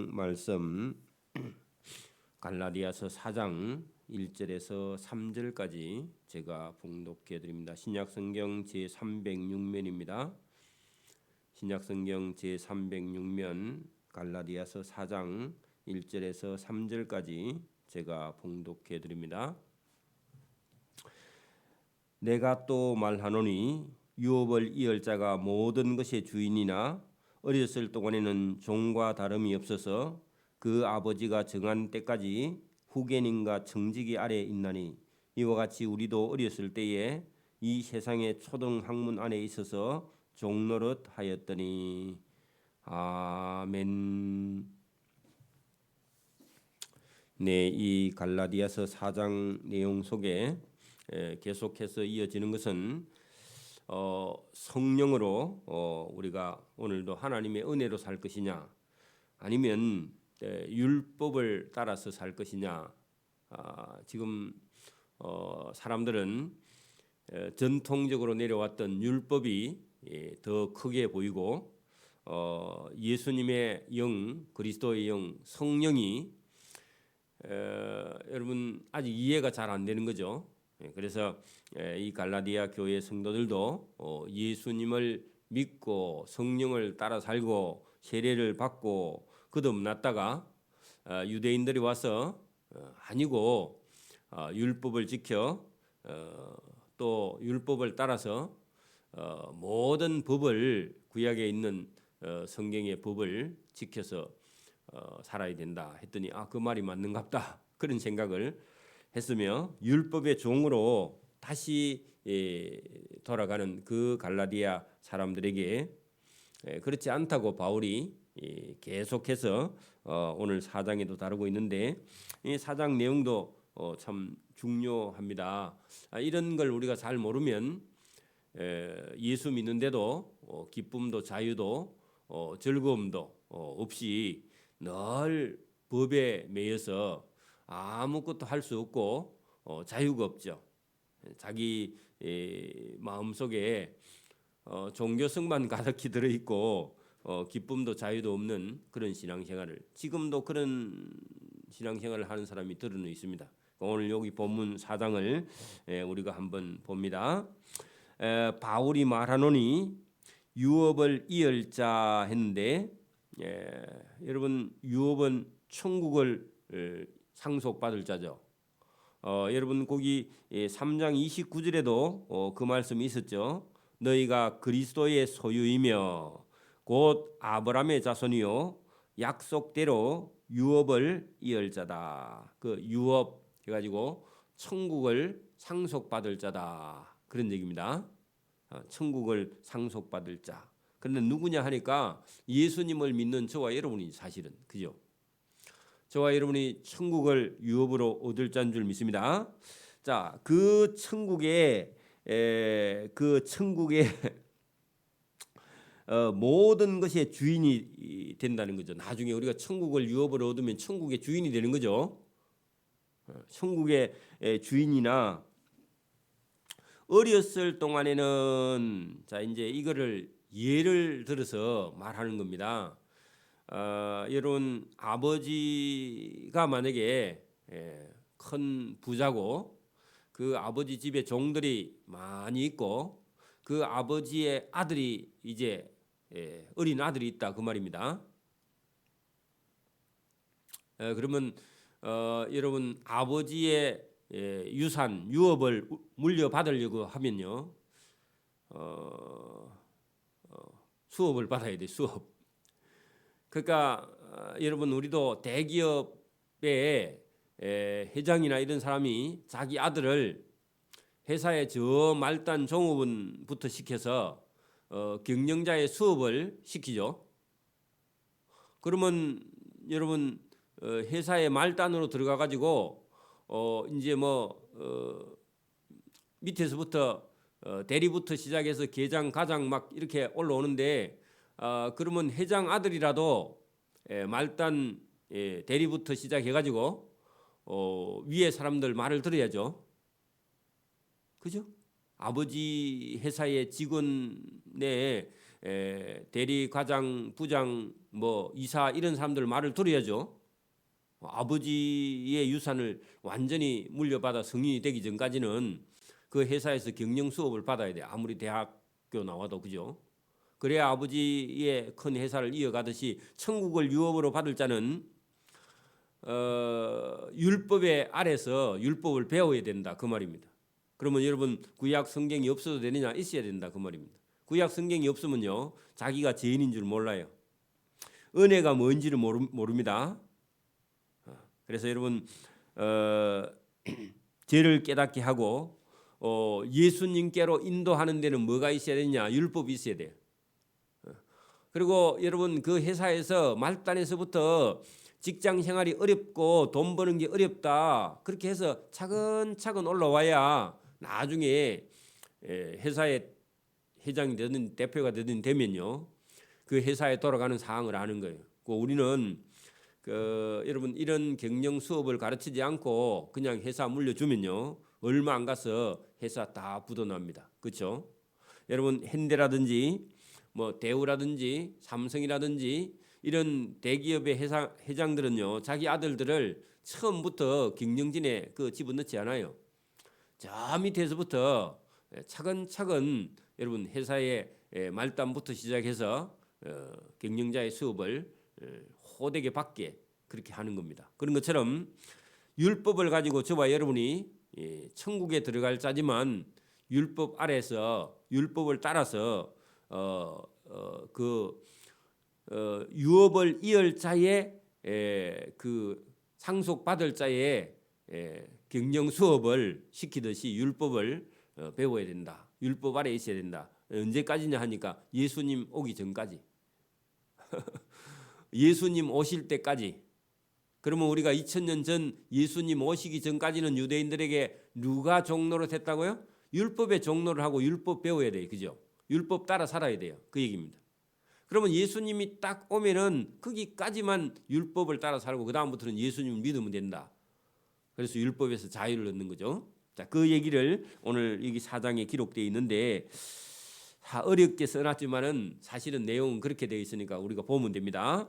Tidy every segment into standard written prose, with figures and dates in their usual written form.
성경 말씀 갈라디아서 4장 1절에서 3절까지 제가 봉독해 드립니다. 신약 성경 제306면입니다. 신약 성경 제306면 갈라디아서 4장 1절에서 3절까지 제가 봉독해 드립니다. 내가 또 말하노니 유업을 이을 자가 모든 것의 주인이나 어렸을 동안에는 종과 다름이 없어서 그 아버지가 정한 때까지 후견인과 청지기 아래에 있나니 이와 같이 우리도 어렸을 때에 이 세상의 초등 학문 안에 있어서 종노릇 하였더니 아멘. 네, 이 갈라디아서 4장 내용 속에 계속해서 이어지는 것은 성령으로 우리가 오늘도 하나님의 은혜로 살 것이냐 아니면 율법을 따라서 살 것이냐. 지금 사람들은 전통적으로 내려왔던 율법이 더 크게 보이고 예수님의 영, 그리스도의 영, 성령이 여러분 아직 이해가 잘 안 되는 거죠. 그래서 이 갈라디아 교회 성도들도 예수님을 믿고 성령을 따라 살고 세례를 받고 거듭났다가 유대인들이 와서 아니고 율법을 지켜 또 율법을 따라서 모든 법을 구약에 있는 성경의 법을 지켜서 살아야 된다 했더니 그 말이 맞는갑다 그런 생각을 했으며 율법의 종으로 다시 돌아가는 그 갈라디아 사람들에게 그렇지 않다고 바울이 계속해서 오늘 4장에도 다루고 있는데 이 4장 내용도 참 중요합니다. 이런 걸 우리가 잘 모르면 예수 믿는데도 기쁨도 자유도 즐거움도 없이 늘 법에 매여서 아무것도 할 수 없고 자유가 없죠. 자기 마음속에 종교성만 가득히 들어있고 기쁨도 자유도 없는 그런 신앙생활을 지금도 그런 신앙생활을 하는 사람이 들어는 있습니다. 오늘 여기 본문 4장을 우리가 한번 봅니다. 바울이 말하노니 유업을 이을 자 했는데 여러분 유업은 천국을 상속받을 자죠. 여러분 거기 3장 29절에도 그 말씀이 있었죠. 너희가 그리스도의 소유이며 곧 아브라함의 자손이요 약속대로 유업을 이을 자다. 그 유업 해가지고 천국을 상속받을 자다 그런 얘기입니다. 천국을 상속받을 자. 그런데 누구냐 하니까 예수님을 믿는 저와 여러분이 사실은 그죠? 저와 여러분이 천국을 유업으로 얻을 자인 줄 믿습니다. 자, 그 천국에 모든 것의 주인이 된다는 거죠. 나중에 우리가 천국을 유업으로 얻으면 천국의 주인이 되는 거죠. 천국의 주인이나 어렸을 동안에는 자 이제 이거를 예를 들어서 말하는 겁니다. 여러분 아버지가 만약에 큰 부자고 그 아버지 집에 종들이 많이 있고 그 아버지의 아들이 이제 어린 아들이 있다 그 말입니다. 그러면 여러분 아버지의 유산 유업을 물려받으려고 하면요 수업을 받아야 돼. 수업. 그러니까 여러분 우리도 대기업의 회장이나 이런 사람이 자기 아들을 회사의 저 말단 종업원부터 시켜서 경영자의 수업을 시키죠. 그러면 여러분 회사의 말단으로 들어가 가지고 이제 밑에서부터 대리부터 시작해서 계장, 가장 막 이렇게 올라오는데 그러면 회장 아들이라도 말단 대리부터 시작해가지고 위에 사람들 말을 들어야죠. 그죠? 아버지 회사의 직원 내 대리, 과장, 부장, 뭐 이사 이런 사람들 말을 들어야죠. 아버지의 유산을 완전히 물려받아 성인이 되기 전까지는 그 회사에서 경영 수업을 받아야 돼. 아무리 대학교 나와도 그죠. 그래야 아버지의 큰 회사를 이어가듯이 천국을 유업으로 받을 자는 율법의 아래서 율법을 배워야 된다 그 말입니다. 그러면 여러분 구약 성경이 없어도 되느냐? 있어야 된다 그 말입니다. 구약 성경이 없으면요 자기가 죄인인 줄 몰라요. 은혜가 뭔지를 모릅니다. 그래서 여러분 죄를 깨닫게 하고 예수님께로 인도하는 데는 뭐가 있어야 되냐? 율법이 있어야 돼요. 그리고 여러분 그 회사에서 말단에서부터 직장 생활이 어렵고 돈 버는 게 어렵다 그렇게 해서 차근차근 올라와야 나중에 회사의 회장이 되든 대표가 되든 되면요 그 회사에 돌아가는 상황을 아는 거예요. 우리는 여러분 이런 경영 수업을 가르치지 않고 그냥 회사 물려주면요 얼마 안 가서 회사 다 부도납니다. 그렇죠? 여러분 현대라든지 뭐 대우라든지 삼성이라든지 이런 대기업의 회장들은요 자기 아들들을 처음부터 경영진에 집어넣지 않아요. 저 밑에서부터 차근차근 여러분 회사의 말단부터 시작해서 경영자의 수업을 호되게 받게 그렇게 하는 겁니다. 그런 것처럼 율법을 가지고 저와 여러분이 천국에 들어갈 자지만 율법 아래서 율법을 따라서 유업을 이을 자의 그 상속받을 자의 경영 수업을 시키듯이 율법을 배워야 된다. 율법 아래 있어야 된다. 언제까지냐 하니까 예수님 오기 전까지. 예수님 오실 때까지. 그러면 우리가 2000년 전 예수님 오시기 전까지는 유대인들에게 누가 종노릇 했다고요? 율법의 종노를 하고 율법 배워야 돼요. 그죠? 율법 따라 살아야 돼요. 그 얘기입니다. 그러면 예수님이 딱 오면은 거기까지만 율법을 따라 살고 그 다음부터는 예수님을 믿으면 된다. 그래서 율법에서 자유를 얻는 거죠. 자, 그 얘기를 오늘 여기 4장에 기록되어 있는데 다 어렵게 써놨지만은 사실은 내용은 그렇게 되어 있으니까 우리가 보면 됩니다.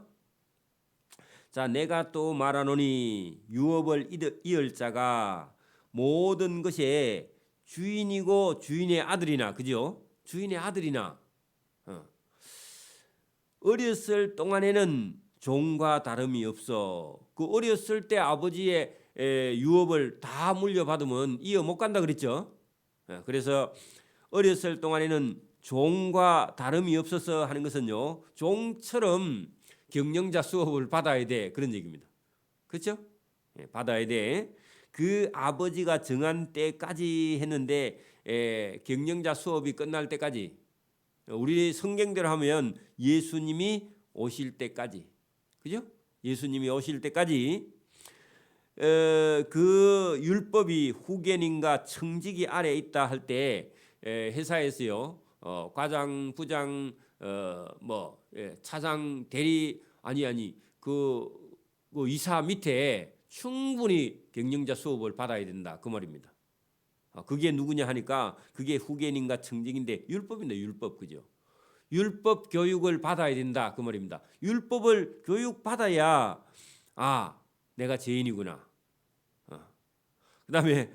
자, 내가 또 말하노니 유업을 이을 자가 모든 것에 주인이고 주인의 아들이나 그죠? 주인의 아들이나 어렸을 동안에는 종과 다름이 없어. 그 어렸을 때 아버지의 유업을 다 물려받으면 이어 못 간다 그랬죠. 그래서 어렸을 동안에는 종과 다름이 없어서 하는 것은요. 종처럼 경영자 수업을 받아야 돼. 그런 얘기입니다. 그렇죠? 받아야 돼. 그 아버지가 정한 때까지 했는데 경영자 수업이 끝날 때까지 우리 성경대로 하면 예수님이 오실 때까지 그죠? 예수님이 오실 때까지 그 율법이 후견인과 청지기 아래 있다 할 때 회사에서요 과장, 부장, 차장, 대리 그 이사 밑에 충분히 경영자 수업을 받아야 된다 그 말입니다. 그게 누구냐 하니까 그게 후견인과 청직인데 율법인데 율법 그죠? 율법 교육을 받아야 된다 그 말입니다. 율법을 교육 받아야 내가 죄인이구나. 그다음에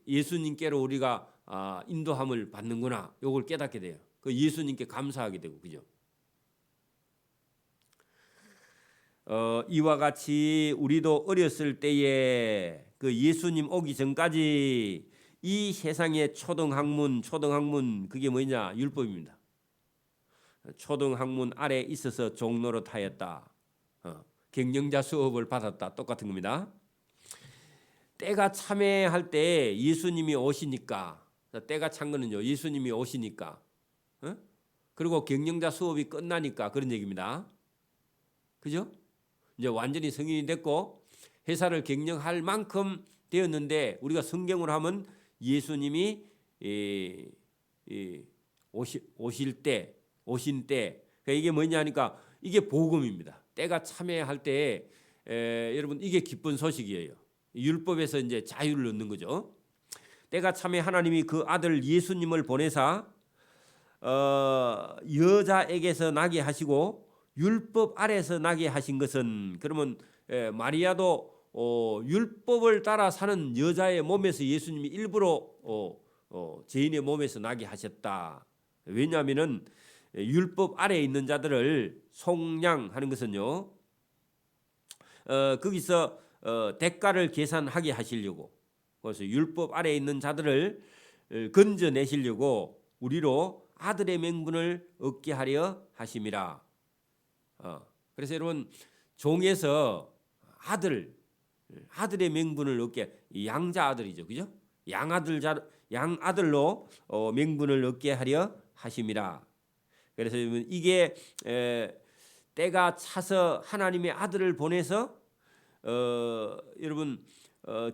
예수님께로 우리가 인도함을 받는구나. 요걸 깨닫게 돼요. 그 예수님께 감사하게 되고 그죠? 이와 같이 우리도 어렸을 때에 그 예수님 오기 전까지 이 세상의 초등학문 그게 뭐냐? 율법입니다. 초등학문 아래 있어서 종노릇 하였다. 경영자 수업을 받았다. 똑같은 겁니다. 때가 참해할 때 예수님이 오시니까 때가 찬 거는요. 예수님이 오시니까 그리고 경영자 수업이 끝나니까 그런 얘기입니다. 그죠? 이제 완전히 성인이 됐고 회사를 경영할 만큼 되었는데 우리가 성경으로 하면 예수님이 오신 때 그러니까 이게 뭐냐 하니까 이게 복음입니다. 때가 참여할 때 여러분 이게 기쁜 소식이에요. 율법에서 이제 자유를 얻는 거죠. 때가 참에 하나님이 그 아들 예수님을 보내사 여자에게서 나게 하시고 율법 아래서 나게 하신 것은, 그러면 마리아도 율법을 따라 사는 여자의 몸에서 예수님이 일부러 죄인의 몸에서 나게 하셨다. 왜냐하면은 율법 아래에 있는 자들을 속량하는 것은요, 거기서 대가를 계산하게 하시려고, 그래서 율법 아래에 있는 자들을 건져내시려고 우리로 아들의 명분을 얻게 하려 하심이라. 그래서 여러분, 종에서 아들의 명분을 얻게, 양자 아들이죠, 그죠? 양아들로 명분을 얻게 하려 하심이라. 그래서 이게 때가 차서 하나님의 아들을 보내서 여러분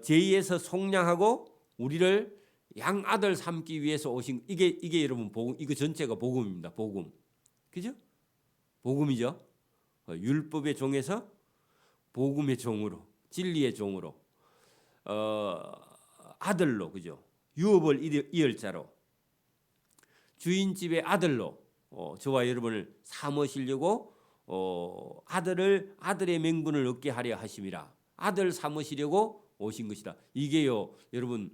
죄에서 속량하고 우리를 양아들 삼기 위해서 오신, 이게 여러분 복음, 이거 전체가 복음입니다. 복음, 그죠? 복음이죠. 율법의 종에서 복음의 종으로, 진리의 종으로, 아들로, 그죠? 유업을 이을 자로, 주인집의 아들로 저와 여러분을 삼으시려고 아들의 명분을 얻게 하려 하심이라. 아들 삼으시려고 오신 것이다. 이게요, 여러분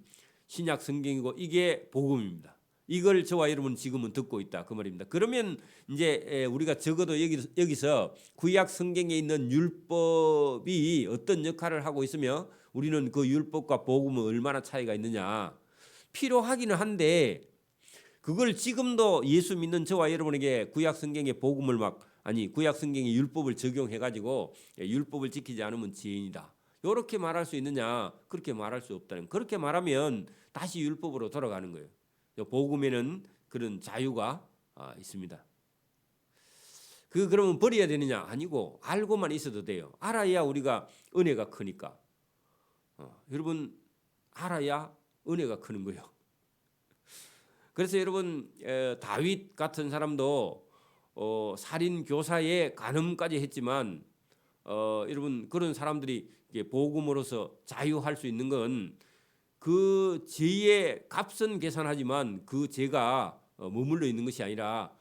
신약 성경이고 이게 복음입니다. 이걸 저와 여러분 지금은 듣고 있다, 그 말입니다. 그러면 이제 우리가 적어도 여기서 구약 성경에 있는 율법이 어떤 역할을 하고 있으며 우리는 그 율법과 복음은 얼마나 차이가 있느냐, 필요하기는 한데, 그걸 지금도 예수 믿는 저와 여러분에게 구약 성경의 복음을 구약 성경의 율법을 적용해 가지고 율법을 지키지 않으면 죄인이다, 이렇게 말할 수 있느냐? 그렇게 말할 수 없다는. 그렇게 말하면 다시 율법으로 돌아가는 거예요. 복음에는 그런 자유가 있습니다. 그러면 버려야 되느냐? 아니고 알고만 있어도 돼요. 알아야 우리가 은혜가 크니까. 여러분, 알아야 은혜가 크는 거예요. 그래서 여러분, 다윗 같은 사람도 살인 교사의 간음까지 했지만 여러분, 그런 사람들이 복음으로서 자유할 수 있는 건 그 죄의 값은 계산하지만 그 죄가 머물러 있는 것이 아니라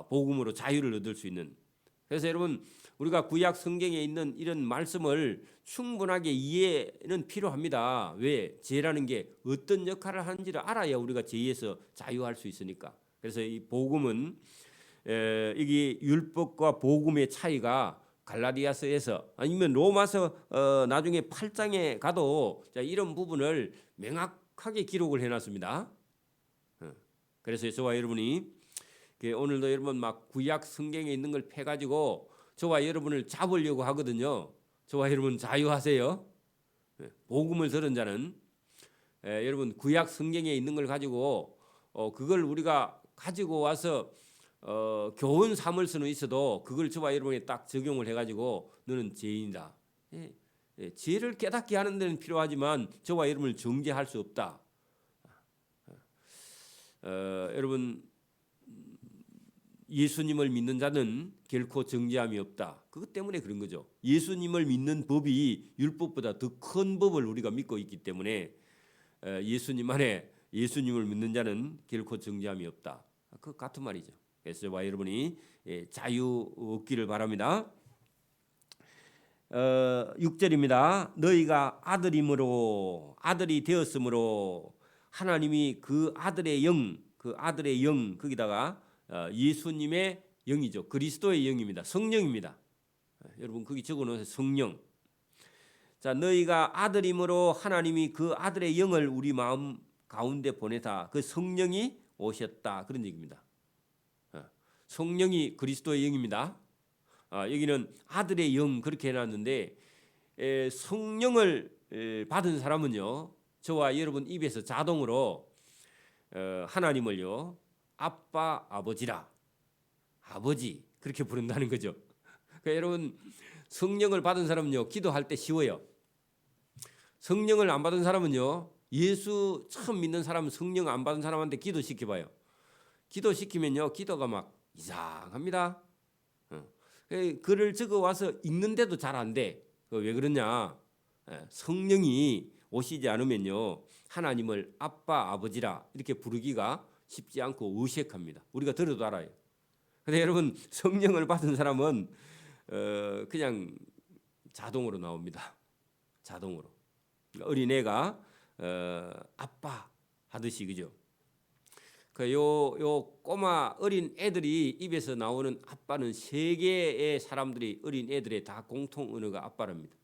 복음으로 자유를 얻을 수 있는. 그래서 여러분, 우리가 구약 성경에 있는 이런 말씀을 충분하게 이해는 필요합니다. 왜? 죄라는 게 어떤 역할을 하는지를 알아야 우리가 죄에서 자유할 수 있으니까. 그래서 이 복음은 이게 율법과 복음의 차이가 갈라디아서에서 아니면 로마서 나중에 8장에 가도 이런 부분을 명확하게 기록을 해놨습니다. 그래서 저와 여러분이 오늘도 여러분 막 구약 성경에 있는 걸 패가지고 저와 여러분을 잡으려고 하거든요. 저와 여러분 자유하세요. 복음을 들은 자는 여러분 구약 성경에 있는 걸 가지고 그걸 우리가 가지고 와서 교훈 삼을 수는 있어도 그걸 저와 여러분이 딱 적용을 해가지고 너는 죄인이다. 죄를 깨닫게 하는 데는 필요하지만 저와 여러분을 정죄할 수 없다. 여러분, 예수님을 믿는 자는 결코 정죄함이 없다. 그것 때문에 그런 거죠. 예수님을 믿는 법이 율법보다 더 큰 법을 우리가 믿고 있기 때문에 예수님 안에 예수님을 믿는 자는 결코 정죄함이 없다. 그 같은 말이죠. 그래서 저와 여러분이 자유 얻기를 바랍니다. 6절입니다. 너희가 아들이 되었으므로 하나님이 그 아들의 영 거기다가 예수님의 영이죠. 그리스도의 영입니다. 성령입니다. 여러분 거기 적어놓으세요. 성령. 자, 너희가 아들이므로 하나님이 그 아들의 영을 우리 마음 가운데 보내다 그 성령이 오셨다, 그런 얘기입니다. 성령이 그리스도의 영입니다. 여기는 아들의 영 그렇게 해놨는데 성령을 받은 사람은요, 저와 여러분 입에서 자동으로 하나님을요 아빠 아버지라, 아버지 그렇게 부른다는 거죠. 그러니까 여러분 성령을 받은 사람은요 기도할 때 쉬워요. 성령을 안 받은 사람은요, 예수 처음 믿는 사람은 성령 안 받은 사람한테 기도시켜봐요. 기도시키면요 기도가 막 이상합니다. 글을 적어와서 읽는데도 잘 안 돼. 왜 그러냐? 성령이 오시지 않으면요 하나님을 아빠 아버지라 이렇게 부르기가 쉽지 않고 어색합니다. 우리가 들어도 알아요. 근데 여러분 성령을 받은 사람은 그냥 자동으로 나옵니다. 자동으로. 어린애가 아빠 하듯이 그죠? 요 꼬마 어린 애들이 입에서 나오는 아빠는 세계의 사람들이 어린 애들의 다 공통 언어가 아빠랍니다.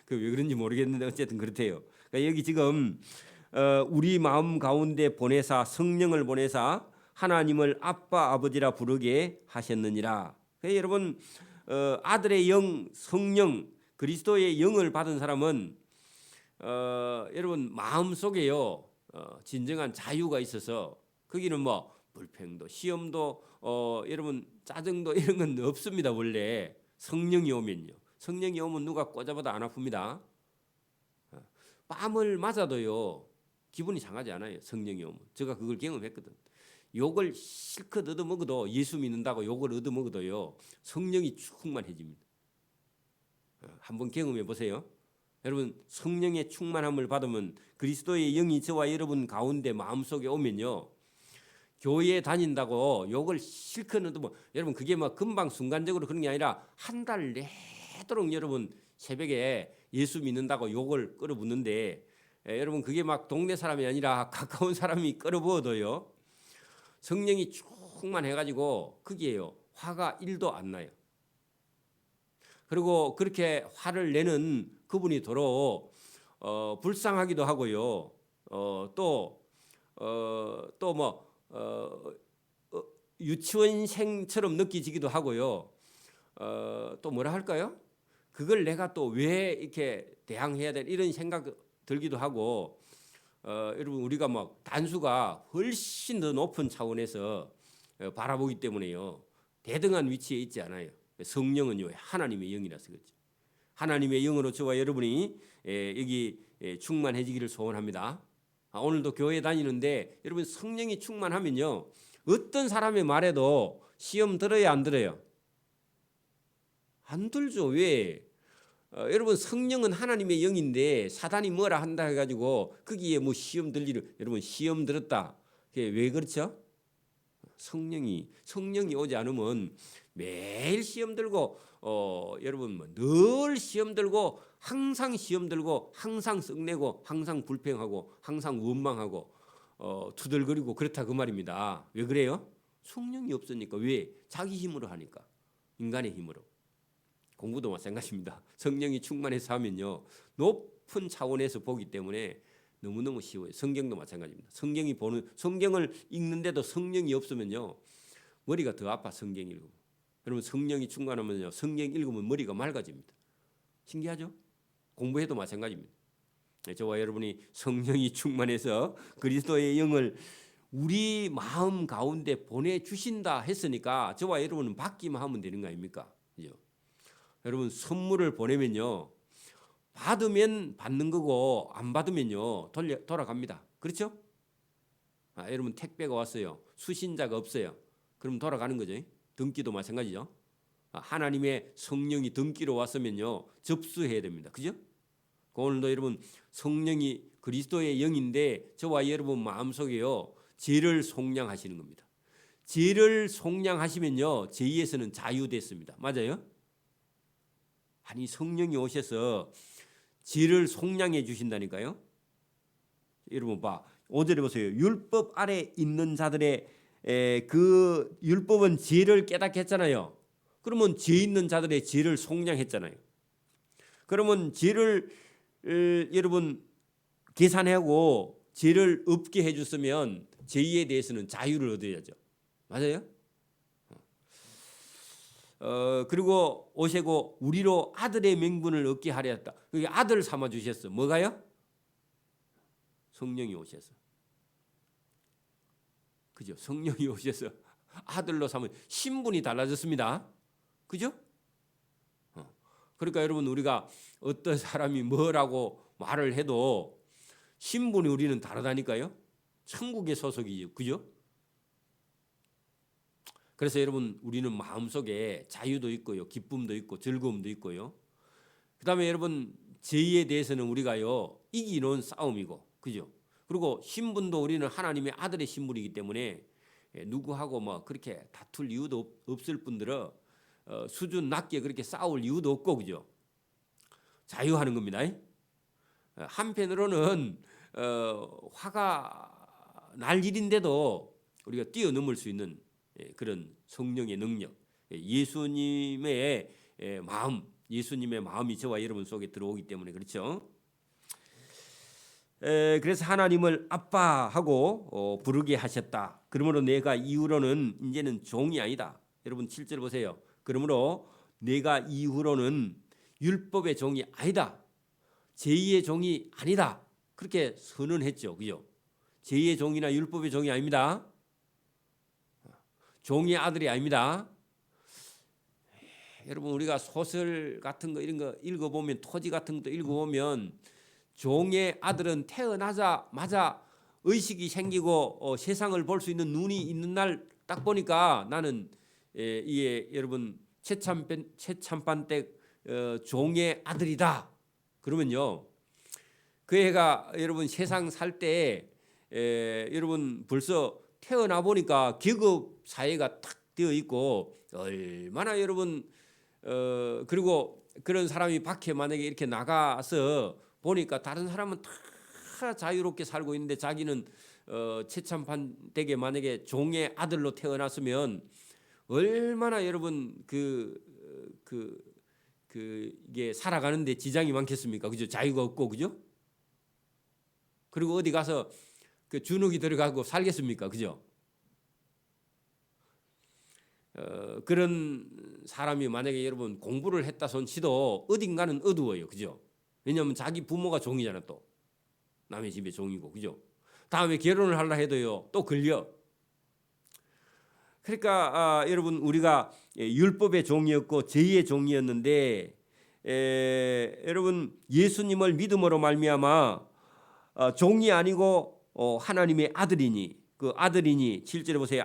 그 왜 그런지 모르겠는데 어쨌든 그렇대요. 그러니까 여기 지금 우리 마음 가운데 보내사 성령을 보내사 하나님을 아빠 아버지라 부르게 하셨느니라. 그러니까 여러분 아들의 영 성령 그리스도의 영을 받은 사람은 여러분 마음 속에요 진정한 자유가 있어서 거기는 뭐 불평도 시험도 여러분 짜증도 이런 건 없습니다. 원래 성령이 오면요. 성령이 오면 누가 꽂아봐도 안 아픕니다. 뺨을 맞아도요 기분이 상하지 않아요. 성령이 오면. 제가 그걸 경험했거든. 욕을 실컷 얻어먹어도 예수 믿는다고 욕을 얻어먹어도요 성령이 충만해집니다. 한번 경험해 보세요. 여러분 성령의 충만함을 받으면 그리스도의 영이 저와 여러분 가운데 마음속에 오면요 교회에 다닌다고 욕을 실컷 얻으면 여러분 그게 뭐 금방 순간적으로 그런 게 아니라 한 달 내도록 여러분 새벽에 예수 믿는다고 욕을 끌어붓는데 여러분 그게 막 동네 사람이 아니라 가까운 사람이 끌어부어도요 성령이 충만해가지고 거기에요 화가 1도 안 나요. 그리고 그렇게 화를 내는 그분이 도로 불쌍하기도 하고요. 유치원생처럼 느껴지기도 하고요. 또 뭐라 할까요? 그걸 내가 또 왜 이렇게 대항해야 되나 이런 생각 들기도 하고 여러분 우리가 막 단수가 훨씬 더 높은 차원에서 바라보기 때문에요. 대등한 위치에 있지 않아요. 성령은요 하나님의 영이라서 그렇죠. 하나님의 영으로 저와 여러분이 여기 충만해지기를 소원합니다. 오늘도 교회 다니는데 여러분 성령이 충만하면요 어떤 사람의 말에도 시험 들어야 안 들어요? 안 들죠. 왜? 여러분 성령은 하나님의 영인데 사단이 뭐라 한다 해가지고 거기에 뭐 시험 들 일을 여러분 시험 들었다. 그게 왜 그렇죠? 성령이 오지 않으면 매일 시험 들고 여러분 뭐 늘 시험 들고 항상 시험 들고 항상 썩내고 항상 불평하고 항상 원망하고 투덜거리고 그렇다 그 말입니다. 왜 그래요? 성령이 없으니까. 왜? 자기 힘으로 하니까. 인간의 힘으로. 공부도 마찬가지입니다. 성령이 충만해서 하면요 높은 차원에서 보기 때문에 너무너무 쉬워요. 성경도 마찬가지입니다. 성경을 읽는데도 성령이 없으면요 머리가 더 아파. 성경 읽으면. 여러분 성령이 충만하면요 성경 읽으면 머리가 맑아집니다. 신기하죠? 공부해도 마찬가지입니다. 저와 여러분이 성령이 충만해서 그리스도의 영을 우리 마음 가운데 보내주신다 했으니까 저와 여러분은 받기만 하면 되는 거 아닙니까? 그죠? 여러분 선물을 보내면요 받으면 받는 거고 안 받으면요 돌아갑니다. 그렇죠? 여러분 택배가 왔어요. 수신자가 없어요. 그럼 돌아가는 거죠. 등기도 마찬가지죠. 하나님의 성령이 등기로 왔으면요 접수해야 됩니다. 그죠? 오늘도 여러분 성령이 그리스도의 영인데 저와 여러분 마음속에요 죄를 속량하시는 겁니다. 죄를 속량하시면요 죄에서는 자유됐습니다. 맞아요? 아니 성령이 오셔서 죄를 속량해 주신다니까요. 여러분 봐 5절에 보세요. 율법 아래 있는 자들의 그 율법은 죄를 깨닫게 했잖아요. 그러면 죄 있는 자들의 죄를 속량했잖아요. 그러면 죄를 여러분 계산하고 죄를 없게 해줬으면 죄에 대해서는 자유를 얻어야죠. 맞아요? 그리고 오시고 우리로 아들의 명분을 얻게 하려 했다. 그게 아들 삼아 주셨어. 뭐가요? 성령이 오셔서. 그죠? 성령이 오셔서 아들로 삼은 신분이 달라졌습니다. 그죠? 그러니까 여러분 우리가 어떤 사람이 뭐라고 말을 해도 신분이 우리는 다르다니까요. 천국의 소속이죠. 그죠? 그래서 여러분 우리는 마음속에 자유도 있고요. 기쁨도 있고 즐거움도 있고요. 그다음에 여러분 죄에 대해서는 우리가요 이기는 싸움이고, 그죠? 그리고 신분도 우리는 하나님의 아들의 신분이기 때문에 누구하고 뭐 그렇게 다툴 이유도 없을 뿐더러 수준 낮게 그렇게 싸울 이유도 없고, 그죠? 자유하는 겁니다. 한편으로는 화가 날 일인데도 우리가 뛰어넘을 수 있는 그런 성령의 능력, 예수님의 마음, 예수님의 마음이 저와 여러분 속에 들어오기 때문에 그렇죠. 그래서 하나님을 아빠하고 부르게 하셨다. 그러므로 내가 이후로는 이제는 종이 아니다. 여러분 7절 보세요. 그러므로 내가 이후로는 율법의 종이 아니다. 제2의 종이 아니다. 그렇게 선언했죠. 그죠? 제2의 종이나 율법의 종이 아닙니다. 종의 아들이 아닙니다. 여러분 우리가 소설 같은 거 이런 거 읽어보면, 토지 같은 것도 읽어보면 종의 아들은 태어나자마자 의식이 생기고 세상을 볼 수 있는 눈이 있는 날 딱 보니까 나는 이게 여러분 최참반댁 종의 아들이다. 그러면요 그 애가 여러분 세상 살 때 여러분 벌써 태어나 보니까 계급 사회가 탁 되어 있고, 얼마나 여러분 그리고 그런 사람이 밖에 만약에 이렇게 나가서 보니까 다른 사람은 다 자유롭게 살고 있는데 자기는 최참반댁에 만약에 종의 아들로 태어났으면 얼마나 여러분 이게 살아가는데 지장이 많겠습니까? 그죠? 자유가 없고, 그죠? 그리고 어디 가서 그 주눅이 들어가고 살겠습니까? 그죠? 그런 사람이 만약에 여러분 공부를 했다 손치도 어딘가는 어두워요. 그죠? 왜냐하면 자기 부모가 종이잖아. 또 남의 집에 종이고, 그죠? 다음에 결혼을 하려 해도요 또 걸려. 그러니까 여러분 우리가 율법의 종이었고 제2의 종이었는데 여러분 예수님을 믿음으로 말미암아 종이 아니고 하나님의 아들이니, 그 아들이니 7절에 보세요.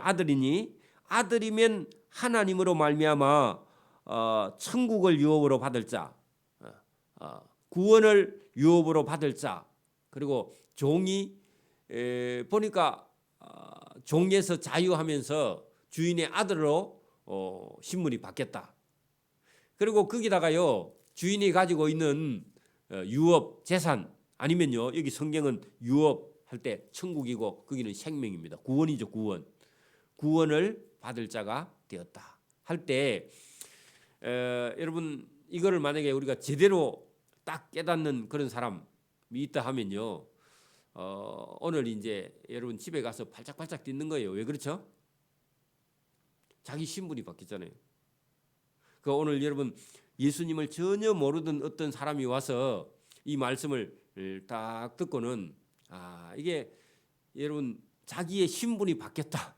아들이면 하나님으로 말미암아 천국을 유업으로 받을 자, 구원을 유업으로 받을 자, 그리고 종이 보니까 종에서 자유하면서 주인의 아들로 신분이 바뀌었다. 그리고 거기다가요 주인이 가지고 있는 유업 재산, 아니면요 여기 성경은 유업 할 때 천국이고 거기는 생명입니다. 구원이죠. 구원을 받을 자가 되었다 할 때 여러분 이거를 만약에 우리가 제대로 딱 깨닫는 그런 사람이 있다 하면요 오늘 이제 여러분 집에 가서 발짝발짝 뛰는 거예요. 왜 그렇죠? 자기 신분이 바뀌었잖아요. 그 오늘 여러분 예수님을 전혀 모르던 어떤 사람이 와서 이 말씀을 딱 듣고는 이게 여러분 자기의 신분이 바뀌었다.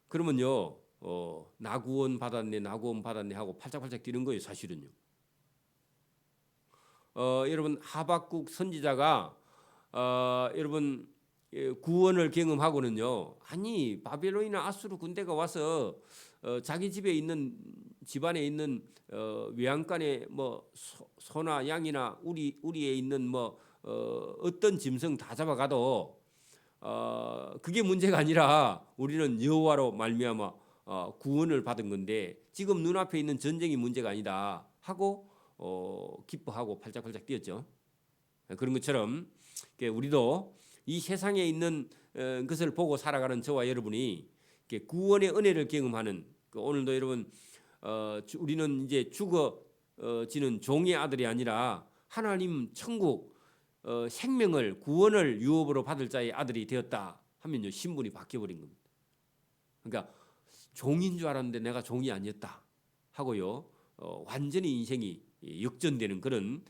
그러면요 나 구원 받았네 하고 팔짝팔짝 뛰는 거예요. 사실은요. 여러분 하박국 선지자가 여러분 구원을 경험하고는요, 아니 바벨론이나 아수르 군대가 와서 자기 집에 있는 집안에 있는 외양간에 뭐 소나 양이나 우리에 있는 뭐 어떤 짐승 다 잡아가도 그게 문제가 아니라 우리는 여호와로 말미암아 구원을 받은 건데 지금 눈앞에 있는 전쟁이 문제가 아니다 하고 기뻐하고 팔짝팔짝 뛰었죠. 그런 것처럼 우리도 이 세상에 있는 것을 보고 살아가는 저와 여러분이 구원의 은혜를 경험하는, 오늘도 여러분 우리는 이제 죽어지는 종의 아들이 아니라 하나님 천국 생명을 구원을 유업으로 받을 자의 아들이 되었다 하면요 신분이 바뀌어버린 겁니다. 그러니까 종인 줄 알았는데 내가 종이 아니었다 하고요 완전히 인생이 역전되는 그런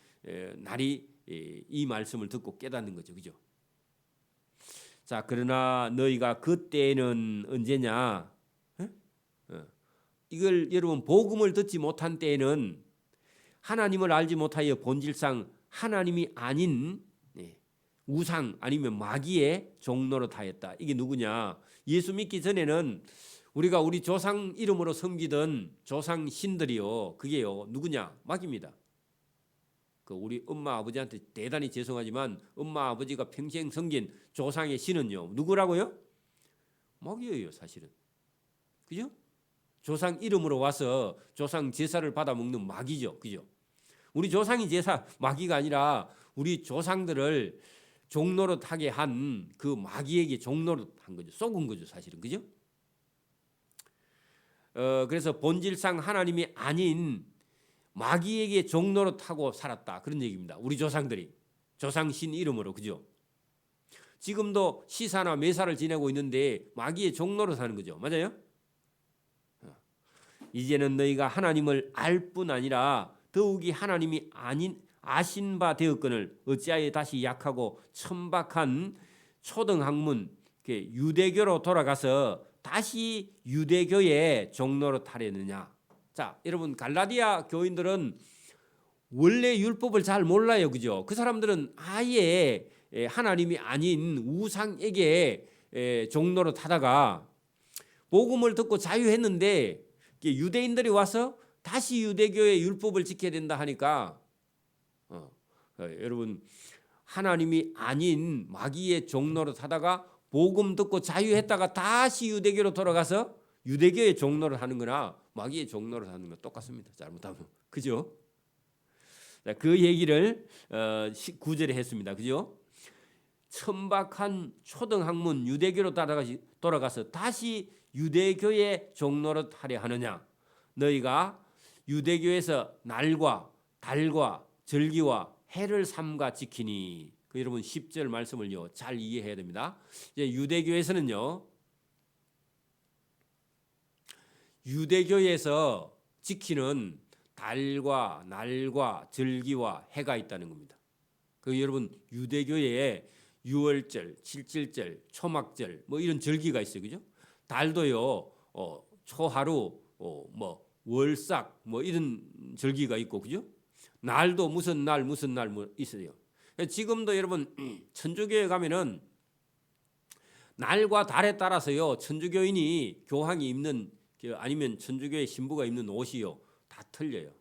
날이 이 말씀을 듣고 깨닫는 거죠. 그죠? 자, 그러나 너희가 그때는 언제냐? 이걸 여러분 복음을 듣지 못한 때에는 하나님을 알지 못하여 본질상 하나님이 아닌 우상 아니면 마귀의 종노릇 하였다. 이게 누구냐? 예수 믿기 전에는 우리가 우리 조상 이름으로 섬기던 조상 신들이요. 그게요. 누구냐? 마귀입니다. 그 우리 엄마 아버지한테 대단히 죄송하지만 엄마 아버지가 평생 섬긴 조상의 신은요 누구라고요? 마귀예요 사실은. 그죠? 조상 이름으로 와서 조상 제사를 받아 먹는 마귀죠. 그죠? 우리 조상이 제사 마귀가 아니라 우리 조상들을 종노릇하게 한 그 마귀에게 종노릇한 거죠. 속은 거죠 사실은. 그죠? 그래서 본질상 하나님이 아닌 마귀에게 종노릇하고 살았다 그런 얘기입니다. 우리 조상들이 조상신 이름으로. 그죠? 지금도 시사나 매사를 지내고 있는데 마귀의 종노릇하는 거죠. 맞아요? 이제는 너희가 하나님을 알 뿐 아니라 더욱이 하나님이 아닌 아신 바 되었거늘 어찌하여 다시 약하고 천박한 초등학문 유대교로 돌아가서 다시 유대교의 종로로 타려느냐. 자, 여러분 갈라디아 교인들은 원래 율법을 잘 몰라요. 그죠? 그 사람들은 아예 하나님이 아닌 우상에게 종로로 타다가 복음을 듣고 자유했는데 유대인들이 와서 다시 유대교의 율법을 지켜야 된다 하니까 여러분 하나님이 아닌 마귀의 종로로 타다가 복음 듣고 자유했다가 다시 유대교로 돌아가서 유대교의 종로를 하는 거나 마귀의 종로를 하는 거 똑같습니다. 잘못하면. 그죠? 그 얘기를 19절에 했습니다. 그죠? 천박한 초등학문 유대교로 돌아가서 다시 유대교의 종로를 하려 하느냐. 너희가 유대교에서 날과 달과 절기와 해를 삼가 지키니. 그 여러분 10절 말씀을요 잘 이해해야 됩니다. 이제 유대교에서는요 유대교에서 지키는 달과 날과 절기와 해가 있다는 겁니다. 그 여러분 유대교에 유월절, 칠칠절, 초막절 뭐 이런 절기가 있어요. 그죠? 달도요 초하루 뭐 월삭 뭐 이런 절기가 있고 그죠? 날도 무슨 날 뭐 있어요. 지금도 여러분 천주교에 가면은 날과 달에 따라서요 천주교인이 교황이 입는 아니면 천주교의 신부가 입는 옷이요 다 틀려요.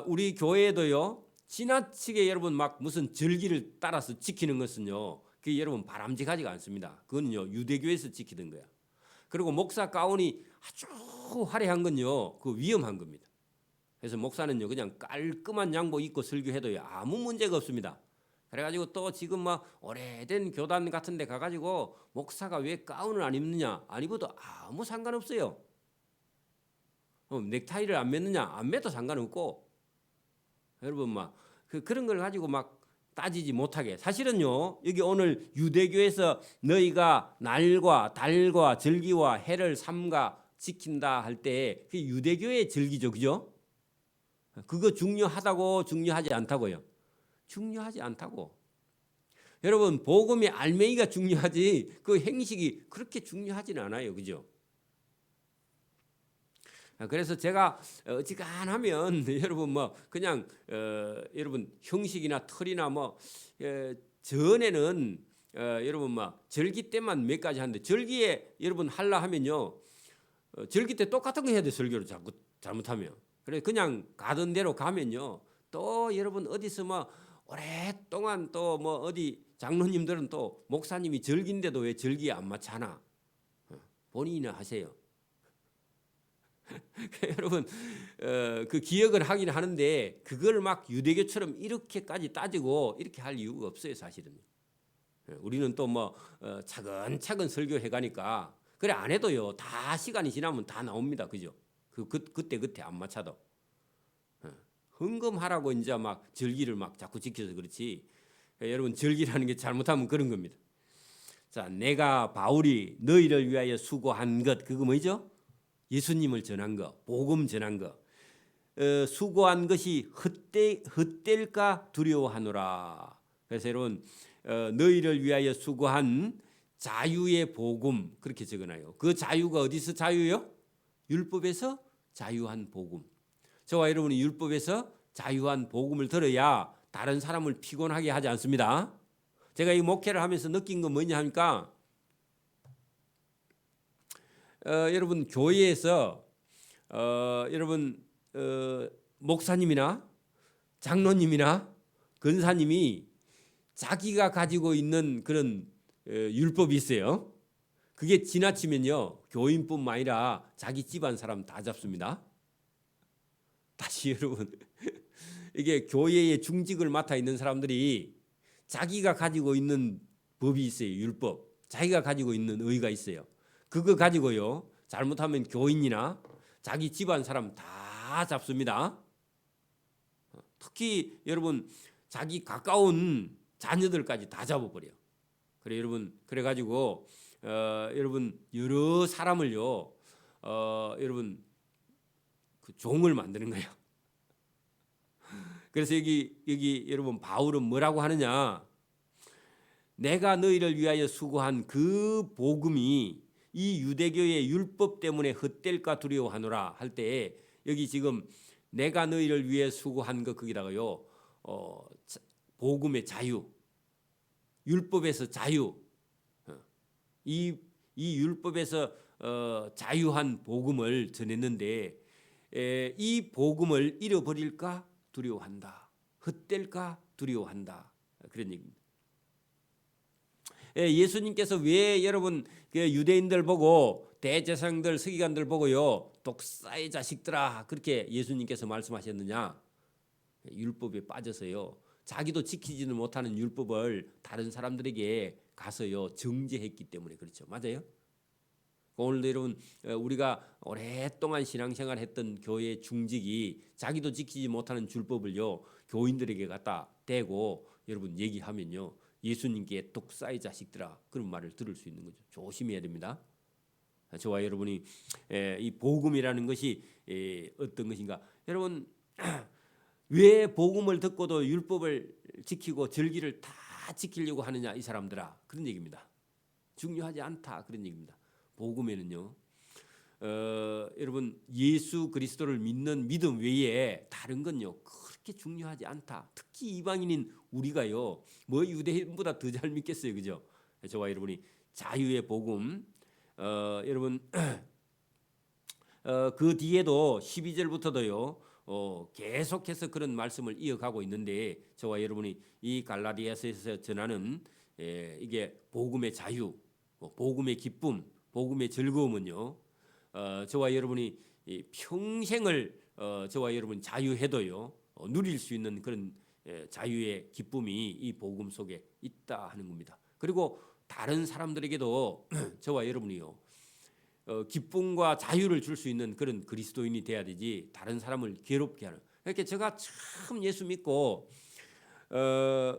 우리 교회도요 지나치게 여러분 막 무슨 절기를 따라서 지키는 것은요 그게 여러분 바람직하지가 않습니다. 그건요 유대교에서 지키던 거야. 그리고 목사 가운이 아주 화려한 건요 그 위험한 겁니다. 그래서 목사는요 그냥 깔끔한 양복 입고 설교해도요 아무 문제가 없습니다. 그래가지고 또 지금 막 오래된 교단 같은 데 가가지고 목사가 왜 가운을 안 입느냐 안 입어도 아무 상관없어요. 넥타이를 안 맸느냐 안 매도 상관없고 여러분 막 그런 걸 가지고 막 따지지 못하게. 사실은요 여기 오늘 유대교에서 너희가 날과 달과 절기와 해를 삼가 지킨다 할 때 그게 유대교의 절기죠. 그죠? 그거 중요하다고 중요하지 않다고요. 중요하지 않다고. 여러분 복음의 알맹이가 중요하지 그 행식이 그렇게 중요하지는 않아요. 그죠? 그래서 제가 어지간하면 여러분 뭐 그냥 여러분 형식이나 틀이나 뭐 전에는 여러분 뭐 절기 때만 몇 가지 하는데 절기에 여러분 할라 하면요 절기 때 똑같은 거 해야 돼. 설교를 자꾸 잘못하면. 그래 그냥 가던 대로 가면요 또 여러분 어디서 뭐 오랫동안 또 뭐 어디 장로님들은 또 목사님이 절기인데도 왜 절기에 안 맞잖아. 본인이나 하세요. 여러분 그 기억을 하긴 하는데 그걸 막 유대교처럼 이렇게까지 따지고 이렇게 할 이유가 없어요. 사실은. 우리는 또 뭐 차근차근 설교해 가니까 그래 안 해도요 다 시간이 지나면 다 나옵니다. 그죠? 그때 안 맞춰도 헌금하라고 이제 막 절기를 막 자꾸 지켜서 그렇지. 여러분 절기라는 게 잘못하면 그런 겁니다. 자, 내가 바울이 너희를 위하여 수고한 것 그거 뭐죠? 예수님을 전한 거, 복음 전한 거. 수고한 것이 헛될까 두려워하노라. 그래서 여러분 너희를 위하여 수고한 자유의 복음 그렇게 적어놔요. 그 자유가 어디서 자유요? 율법에서 자유한 복음. 저와 여러분이 율법에서 자유한 복음을 들어야 다른 사람을 피곤하게 하지 않습니다. 제가 이 목회를 하면서 느낀 건 뭐냐 하니까 여러분 교회에서 여러분 목사님이나 장로님이나 권사님이 자기가 가지고 있는 그런 율법이 있어요. 그게 지나치면요, 교인뿐만 아니라 자기 집안 사람 다 잡습니다. 다시 여러분, 이게 교회의 중직을 맡아 있는 사람들이 자기가 가지고 있는 법이 있어요. 율법. 자기가 가지고 있는 의가 있어요. 그거 가지고요, 잘못하면 교인이나 자기 집안 사람 다 잡습니다. 특히 여러분, 자기 가까운 자녀들까지 다 잡아버려요. 그래 여러분, 그래가지고 여러분 여러 사람을요, 여러분 그 종을 만드는 거예요. 그래서 여기 여러분 바울은 뭐라고 하느냐? 내가 너희를 위하여 수고한 그 복음이 이 유대교의 율법 때문에 헛될까 두려워하노라 할 때, 여기 지금 내가 너희를 위해 수고한 거 거기다가요, 복음의 자유, 율법에서 자유, 이 율법에서 자유한 복음을 전했는데, 이 복음을 잃어버릴까 두려워한다. 헛될까 두려워한다. 그런 얘기입니다. 예수님께서 왜 여러분 유대인들 보고, 대제사장들 서기관들 보고요, 독사의 자식들아 그렇게 예수님께서 말씀하셨느냐? 율법에 빠져서요, 자기도 지키지는 못하는 율법을 다른 사람들에게 가서요 정죄했기 때문에 그렇죠. 맞아요? 오늘도 여러분, 우리가 오랫동안 신앙생활 했던 교회 중직이 자기도 지키지 못하는 율법을요 교인들에게 갖다 대고 여러분 얘기하면요, 예수님께 독사의 자식들아 그런 말을 들을 수 있는 거죠. 조심해야 됩니다. 저와 여러분이 이 복음이라는 것이 어떤 것인가? 여러분, 왜 복음을 듣고도 율법을 지키고 절기를 다 지키려고 하느냐 이 사람들아, 그런 얘기입니다. 중요하지 않다 그런 얘기입니다. 복음에는요, 여러분 예수 그리스도를 믿는 믿음 외에 다른 건요 그렇게 중요하지 않다. 특히 이방인인 우리가요 뭐 유대인보다 더 잘 믿겠어요, 그죠? 저와 여러분이 자유의 복음, 여러분 그 뒤에도 12절부터도요 계속해서 그런 말씀을 이어가고 있는데, 저와 여러분이 이 갈라디아서에서 전하는 이게 복음의 자유, 복음의 기쁨, 복음의 즐거움은요, 저와 여러분이 평생을 저와 여러분 자유해도요 누릴 수 있는 그런 자유의 기쁨이 이 복음 속에 있다 하는 겁니다. 그리고 다른 사람들에게도 저와 여러분이요 기쁨과 자유를 줄 수 있는 그런 그리스도인이 돼야 되지, 다른 사람을 괴롭게 하는. 그러니까 제가 참 예수 믿고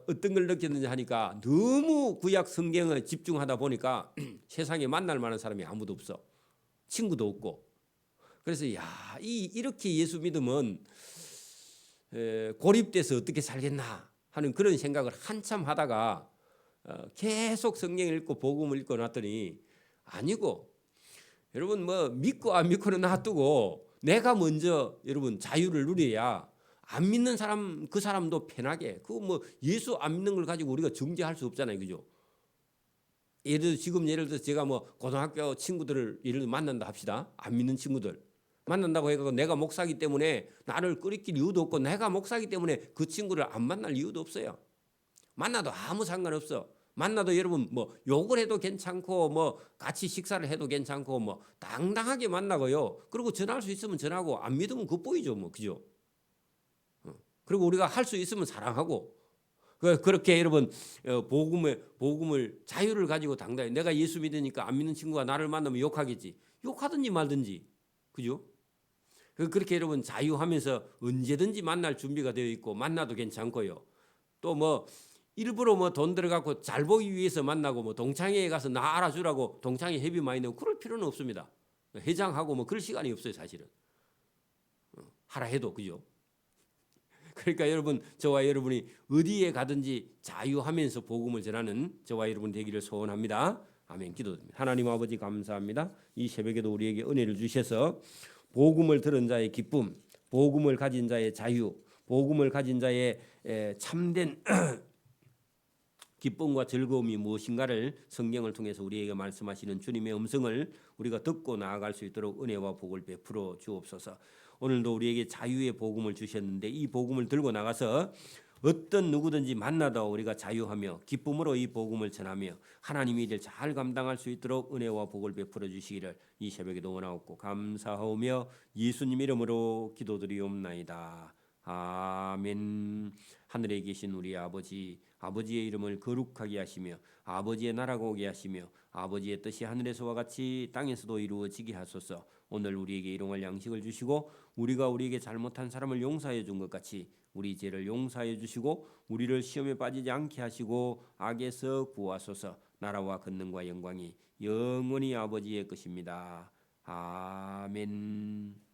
어떤 걸 느꼈는지 하니까, 너무 구약 성경에 집중하다 보니까 세상에 만날 만한 사람이 아무도 없어. 친구도 없고. 그래서 이렇게 예수 믿으면 고립돼서 어떻게 살겠나 하는 그런 생각을 한참 하다가 계속 성경 읽고 복음을 읽고 났더니, 아니고 여러분 뭐 믿고 안 믿고는 놔두고 내가 먼저 여러분 자유를 누려야 안 믿는 사람 그 사람도 편하게, 그 뭐 예수 안 믿는 걸 가지고 우리가 정죄할 수 없잖아요, 그죠? 예를 들어서 제가 뭐 고등학교 친구들을 예를 들어 만난다 합시다. 안 믿는 친구들 만난다고 해서 내가 목사기 때문에 나를 끌이킬 이유도 없고, 내가 목사기 때문에 그 친구를 안 만날 이유도 없어요. 만나도 아무 상관없어. 만나도 여러분 뭐 욕을 해도 괜찮고, 뭐 같이 식사를 해도 괜찮고, 뭐 당당하게 만나고요. 그리고 전할 수 있으면 전하고, 안 믿으면 겉보이죠, 뭐, 그죠? 그리고 우리가 할 수 있으면 사랑하고, 그렇게 여러분 복음을 자유를 가지고 당당히, 내가 예수 믿으니까 안 믿는 친구가 나를 만나면 욕하겠지. 욕하든지 말든지, 그죠? 그렇게 여러분 자유하면서 언제든지 만날 준비가 되어 있고, 만나도 괜찮고요. 또 뭐 일부러 뭐 돈 들어갖고 잘 보기 위해서 만나고, 뭐 동창회에 가서 나 알아주라고 동창회 회비 많이 내고 그럴 필요는 없습니다. 회장하고 뭐 그럴 시간이 없어요, 사실은. 하라 해도, 그죠? 그러니까 여러분, 저와 여러분이 어디에 가든지 자유하면서 복음을 전하는 저와 여러분 되기를 소원합니다. 아멘. 기도드립니다. 하나님 아버지 감사합니다. 이 새벽에도 우리에게 은혜를 주셔서 복음을 들은 자의 기쁨, 복음을 가진 자의 자유, 복음을 가진 자의 참된 기쁨과 즐거움이 무엇인가를 성경을 통해서 우리에게 말씀하시는 주님의 음성을 우리가 듣고 나아갈 수 있도록 은혜와 복을 베풀어 주옵소서. 오늘도 우리에게 자유의 복음을 주셨는데 이 복음을 들고 나가서 어떤 누구든지 만나다 우리가 자유하며 기쁨으로 이 복음을 전하며 하나님의 일을 잘 감당할 수 있도록 은혜와 복을 베풀어 주시기를 이 새벽에도 원하옵고 감사하오며 예수님 이름으로 기도드리옵나이다. 아멘. 하늘에 계신 우리 아버지, 아버지의 이름을 거룩하게 하시며 아버지의 나라가 오게 하시며 아버지의 뜻이 하늘에서와 같이 땅에서도 이루어지게 하소서. 오늘 우리에게 일용할 양식을 주시고 우리가 우리에게 잘못한 사람을 용서해 준 것 같이 우리 죄를 용서해 주시고 우리를 시험에 빠지지 않게 하시고 악에서 구하소서. 나라와 권능과 영광이 영원히 아버지의 것입니다. 아멘.